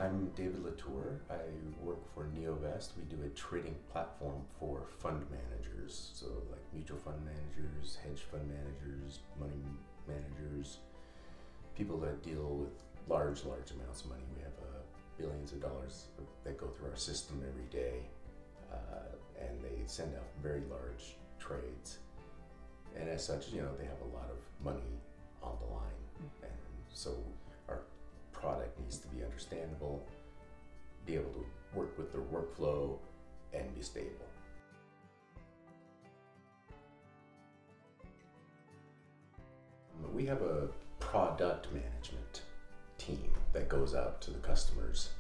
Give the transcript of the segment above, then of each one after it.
I'm David LaTour. I work for NeoVest. We do a trading platform for fund managers, so like mutual fund managers, hedge fund managers, money managers, people that deal with large amounts of money. We have billions of dollars that go through our system every day, and they send out very large trades. And as such, they have a lot of money on the line, and so our product needs to be understandable, be able to work with their workflow, and be stable. We have a product management team that goes out to the customers.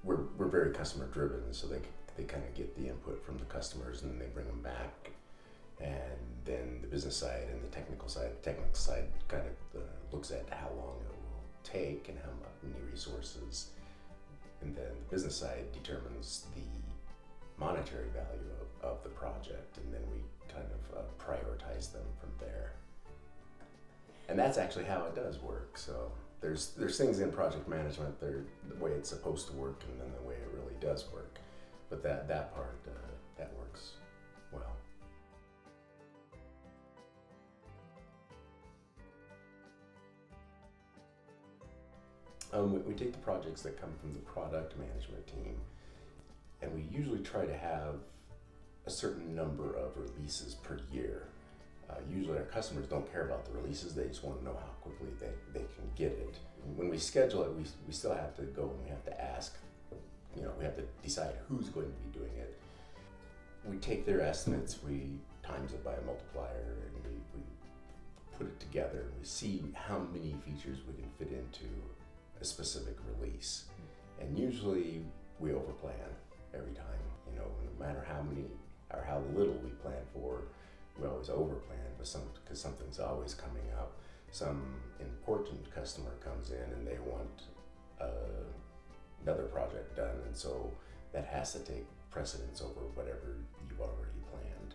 We're very customer driven, so they kind of get the input from the customers and then they bring them back. And then the business side and the technical side kind of looks at how long it will take and how many resources. And then the business side determines the monetary value of the project, and then we kind of prioritize them from there. And that's actually how it does work. So there's things in project management, they're the way it's supposed to work and then the way it really does work. But that part, that works well. We take the projects that come from the product management team, and we usually try to have a certain number of releases per year. Usually our customers don't care about the releases, they just want to know how quickly they can get it. When we schedule it, we still have to go and we have to ask, we have to decide who's going to be doing it. We take their estimates, we times it by a multiplier, and we put it together, and we see how many features we can fit into a specific release. And usually we overplan every time, no matter how many or how little we plan for, we always overplan because something's always coming up. Some important customer comes in and they want another project done, and so that has to take precedence over whatever you've already planned.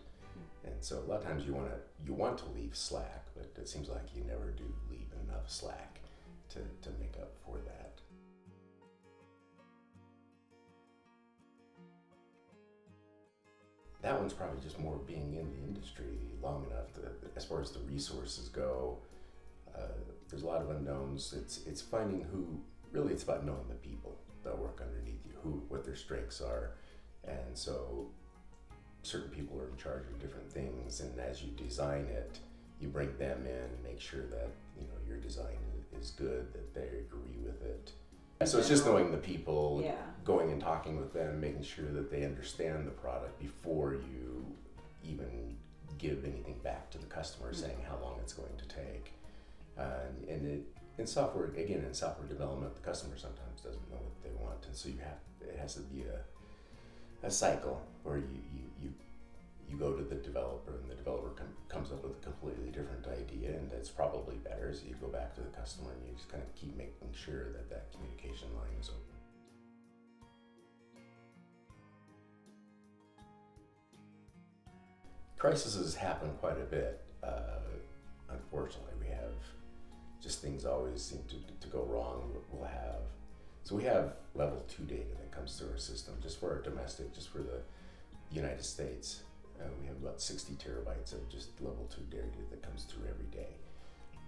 And so a lot of times you want to leave slack, but it seems like you never do leave enough slack to make up for that. That one's probably just more being in the industry long enough as far as the resources go. There's a lot of unknowns. It's finding really it's about knowing the people that work underneath you, what their strengths are. And so certain people are in charge of different things, and as you design it, you bring them in and make sure that your design is good, that they agree with it. So it's just knowing the people, going and talking with them, making sure that they understand the product before you even give anything back to the customer, saying how long it's going to take. In software development, the customer sometimes doesn't know what they want, and so it has to be a cycle where you go to the developer, and the developer comes up with a completely different idea, and it's probably better, so you go back to the customer and you just kind of keep making sure that communication line is open. Crises happen quite a bit. Unfortunately, we have just things always seem to go wrong. We have level 2 data that comes through our system, just for our domestic, just for the United States. We have about 60 terabytes of just level 2 data that comes through every day.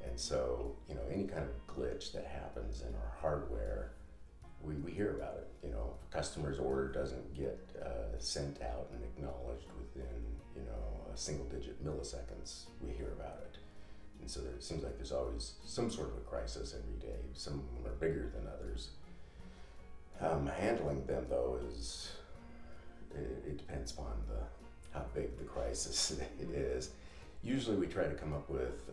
And so, any kind of glitch that happens in our hardware, we hear about it. If a customer's order doesn't get sent out and acknowledged within, a single-digit milliseconds, we hear about it. And so it seems like there's always some sort of a crisis every day. Some of them are bigger than others. Handling them, though, it depends upon how big the crisis it is. Usually we try to come up with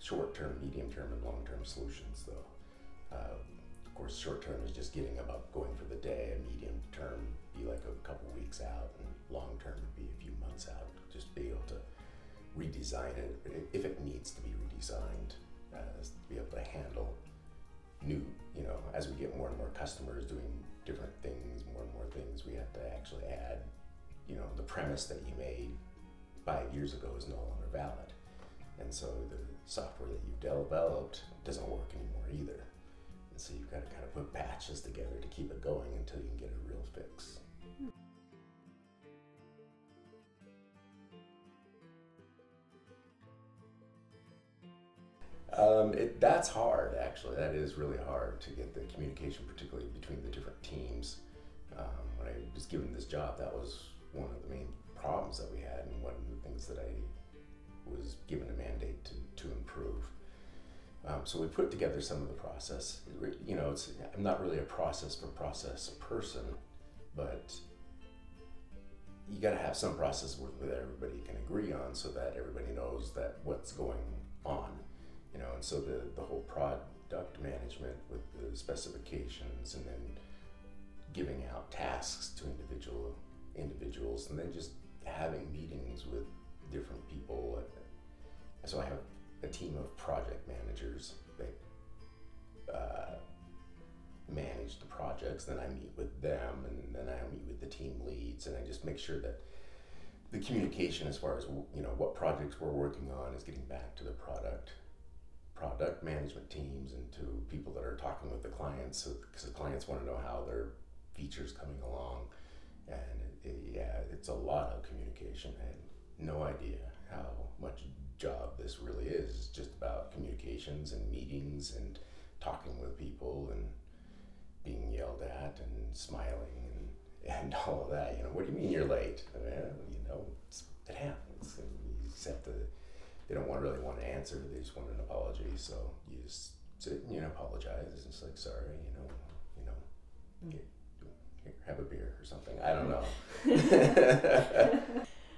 short-term, medium-term, and long-term solutions, though. Of course, short-term is just getting them up, going for the day. A medium-term be like a couple weeks out, and long-term would be a few months out. Just be able to redesign it if it needs to be redesigned, to be able to handle new, as we get more and more customers doing different things, more and more things, we have to actually add, the premise that you made 5 years ago is no longer valid. And so the software that you've developed doesn't work anymore either. And so you've got to kind of put patches together to keep it going until you can get a real fix. That's hard, actually. That is really hard to get the communication, particularly between the different teams. When I was given this job, that was one of the main problems that we had, and one of the things that I was given a mandate to improve. So we put together some of the process. You know, I'm not really a process for process person, but you got to have some process that everybody can agree on, so that everybody knows that what's going on. You know, and so the whole product management with the specifications, and then giving out tasks to individuals, and then just having meetings with different people. So I have a team of project managers that manage the projects. Then I meet with them, and then I meet with the team leads, and I just make sure that the communication as far as, you know, what projects we're working on is getting back to the product management teams and to people that are talking with the clients, because the clients want to know how their features coming along. And it's a lot of communication. I had no idea how much job this really is. It's just about communications and meetings and talking with people and being yelled at and smiling and all of that. You know, what do you mean you're late? Well, you know, it happens. And you just have to. They don't really want to answer. They just want an apology. So you just sit and, you know, apologize. It's just like, sorry, here, have a beer or something. I don't know.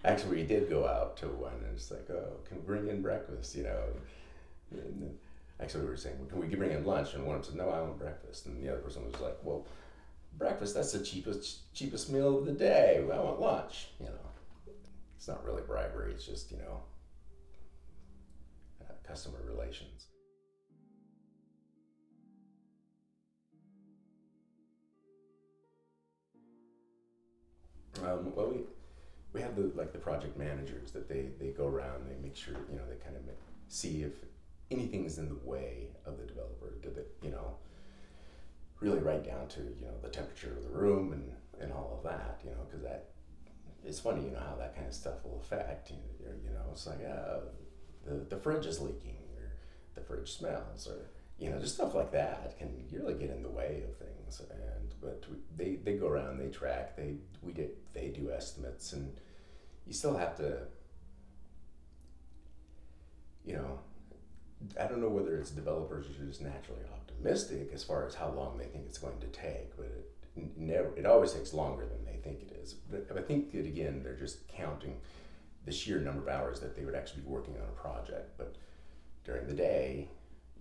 Actually, we did go out to one, and it's like, oh, can we bring in breakfast? You know. And then, actually, we were saying, well, can we bring in lunch? And one of them said, no, I want breakfast. And the other person was like, well, breakfast, that's the cheapest meal of the day. I want lunch. You know, it's not really bribery. It's just, you know, customer relations. Well, we have the project managers that they go around. They make sure, you know, they kind of see if anything is in the way of the developer. Do they, you know, really right down to, you know, the temperature of the room and all of that. You know, because that it's funny, you know, how that kind of stuff will affect. You know, it's like the fridge is leaking, or the fridge smells, or, you know, just stuff like that can really get in the way of things. But they go around, they track, they do estimates, and you still have to, you know, I don't know whether it's developers are just naturally optimistic as far as how long they think it's going to take, but it always takes longer than they think it is. But I think that, again, they're just counting the sheer number of hours that they would actually be working on a project. But during the day,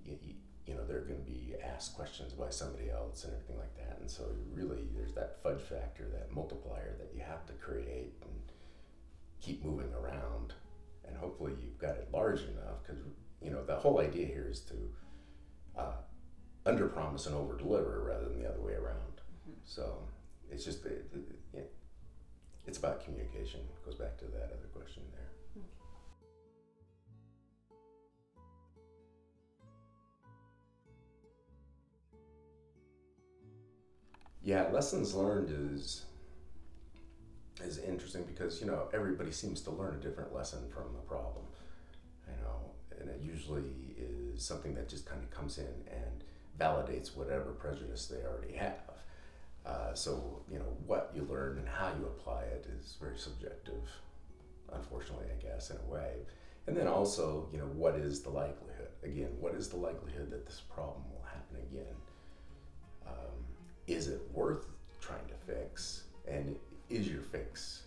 you know, they're going to be asked questions by somebody else and everything like that. And so really there's that fudge factor, that multiplier that you have to create and keep moving around. And hopefully you've got it large enough, because, you know, the whole idea here is to under promise and over deliver rather than the other way around. Mm-hmm. So it's just, it's about communication. It goes back to that other question there. Yeah, lessons learned is interesting, because, you know, everybody seems to learn a different lesson from a problem, you know, and it usually is something that just kind of comes in and validates whatever prejudice they already have. So, you know, what you learn and how you apply it is very subjective, unfortunately, I guess, in a way. And then also, you know, what is the likelihood? Again, what is the likelihood that this problem will happen again? Is it worth trying to fix? And is your fix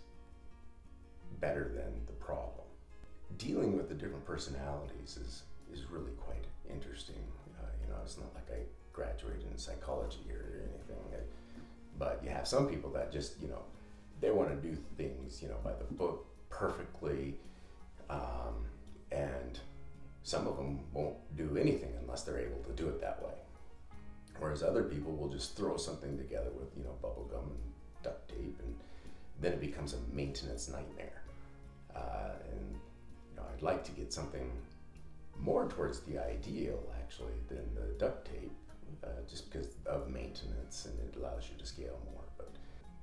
better than the problem? Dealing with the different personalities is really quite interesting. You know, it's not like I graduated in psychology or anything, but you have some people that just, you know, they want to do things, you know, by the book perfectly, and some of them won't do anything unless they're able to do it that way. Whereas other people will just throw something together with, you know, bubble gum and duct tape, and then it becomes a maintenance nightmare. And, you know, I'd like to get something more towards the ideal, actually, than the duct tape, just because of maintenance, and it allows you to scale more. But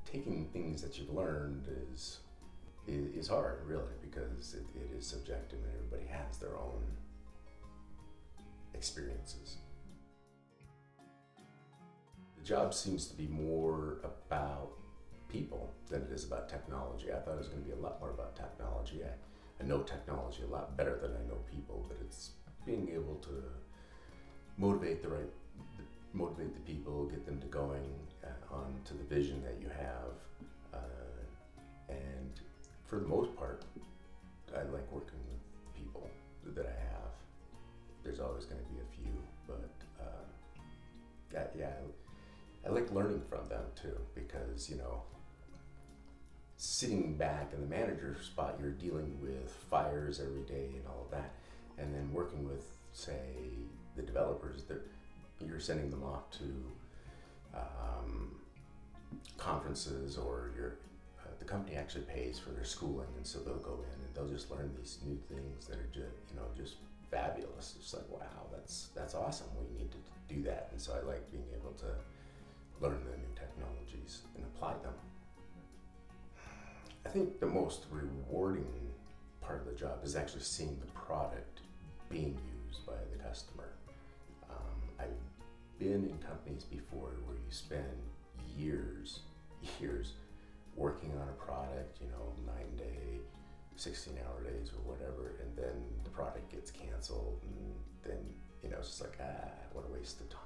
taking things that you've learned is hard, really, because it is subjective and everybody has their own experiences. The job seems to be more about people than it is about technology. I thought it was going to be a lot more about technology. I know technology a lot better than I know people, but it's being able to motivate the people, get them to going on to the vision that you have, and for the most part, I like working with people that I have. There's always going to be a few, but I like learning from them too, because sitting back in the manager spot, you're dealing with fires every day and all of that, and then working with, say, the developers, you're sending them off to conferences, or the company actually pays for their schooling, and so they'll go in and they'll just learn these new things that are just fabulous. It's like, wow, that's awesome. We need to do that, and so I like being able to learn the new technologies and apply them. I think the most rewarding part of the job is actually seeing the product being used by the customer. I've been in companies before where you spend years working on a product, 9-day, 16-hour days or whatever, and then the product gets canceled, and then it's just like, what a waste of time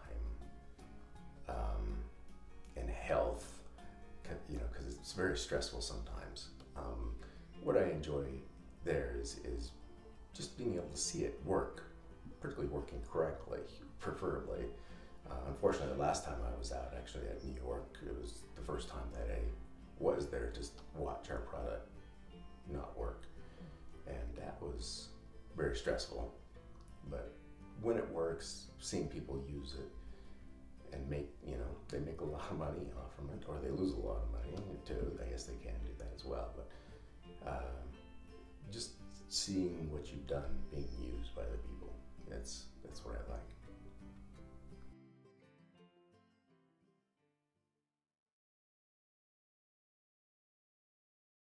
and health, because it's very stressful sometimes. What I enjoy there is just being able to see it work, particularly working correctly, preferably. Unfortunately, the last time I was out, actually at New York, it was the first time that I was there to watch our product not work, and that was very stressful. But when it works, seeing people use it and they make a lot of money off from it, or they lose a lot of money too. I guess they can do that as well, but just seeing what you've done being used by other people, that's what I like.